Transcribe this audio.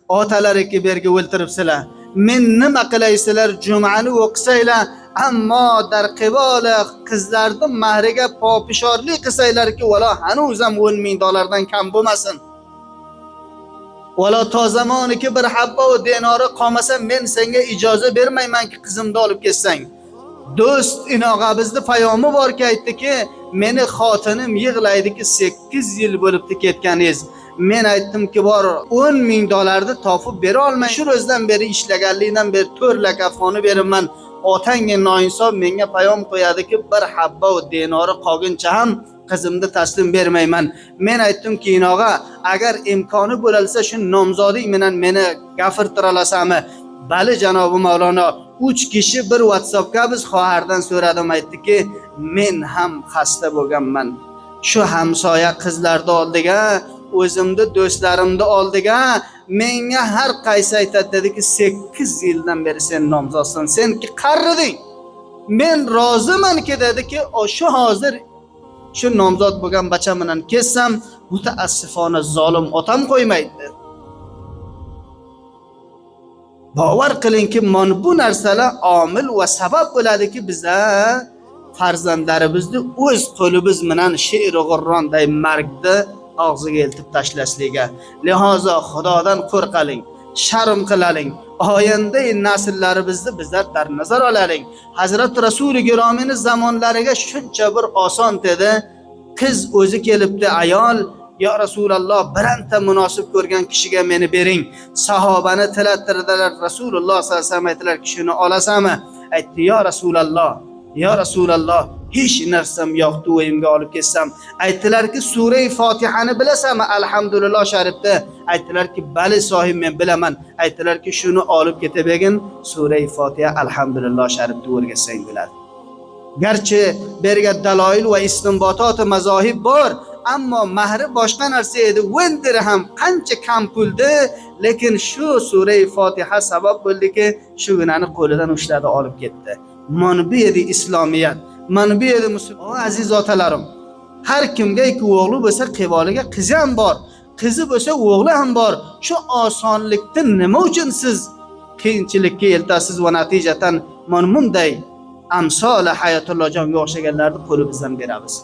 otalariki berga o'ltiribsizlar. Men nima qilaysizlar, jumani o'qisanglar, ammo dar qiboli qizlarning mahriga popishorlik qilsanglarki, valla hanuz ham $10,000 kam bo'lmasin. Valla to zamoniki bir habba va dinori qolmasa, men senga ijozat bermaymanki qizimni olib ketsang. Do'st inog'abizni payomi borki aytdiki, meni xotinim yig'laydiki 8 yil bo'libdi ketganingiz. Men aytdimki, bor $10,000 topib bera olmay, shu ro'zdan beri ishlaganlikdan beri 4 lak afg'oni beraman. Otangga noinsof menga payom qo'yadiki, bir habba va dinori qolguncha ham qizimni taslim bermayman. Men aytdimki, inog'a, agar imkoni bo'lsa shu nomzoding bilan meni gafirtira olasizmi? Bali janobi Mavlono. 3 kishi bir WhatsAppga biz xohardan so'radim, aytdiki, men ham xasta bo'lganman. Shu hamsoya qizlarni oldiga, o'zimni do'stlarimni oldiga menga har qaysi aytadi dediki, 8 yildan beri sen nomzodsan, senki qarriding. Men rozimanki dediki, shu hozir shu nomzod bo'lgan bacham bilan kessam, mutaassifona zolim otam qo'ymaydi. Bavar qilingki, mana bu narsalar omil va sabab bo'ladiki, biza farzandlarimizni o'z qo'limiz bilan she'r g'urronday margni og'ziga eltib tashlashligiga. Lihozo Xudodan qo'rqaling, sharm qilaling. Oyanda nasllarimizni bizlar dar nazar olaylik. Hazrat Rasuli Giromini zamonlariga shuncha bir oson dedi. Qiz o'zi kelibdi, ayol, ya Rasululloh, biranta munosib ko'rgan kishiga meni bering. Sahobani tilattirdilar. Rasululloh sallallohu alayhi vasallam aytdilar, kishini olasanmi? Aytdi, ya Rasululloh, ya Rasululloh, hech narsam yo'qdi, o'yimga olib ketsam. Aytdilarki, sura-i Fotihani bilasanmi? Alhamdulillah sharifda. Aytdilarki, bali sohib, men bilaman. Aytdilarki, shuni olib ketibegin, sura-i Fotiha alhamdulillah sharifda o'rgatsang bo'ladi. Garchi berga daloil va istinbotot mazohib bor, ammo mahri boshqa narsa edi. 10 dirham qancha kam puldi, lekin shu sura-i Fotiha sabab bo'ldiki, shu gunani qo'lidan ushladi, olib ketdi. Mana bu edi islomiyat, mana bu edi musulmon. Aziz otalarim, har kimga-ki o'g'li bo'lsa, qivoliga qizi ham bor, qizi bo'lsa o'g'li ham bor. Shu osonlikda nima uchun siz qiyinchilikka eltasiz va natijatan mana bunday amsol Hayatullohjonga o'xshaganlarni qo'limizdan beramiz.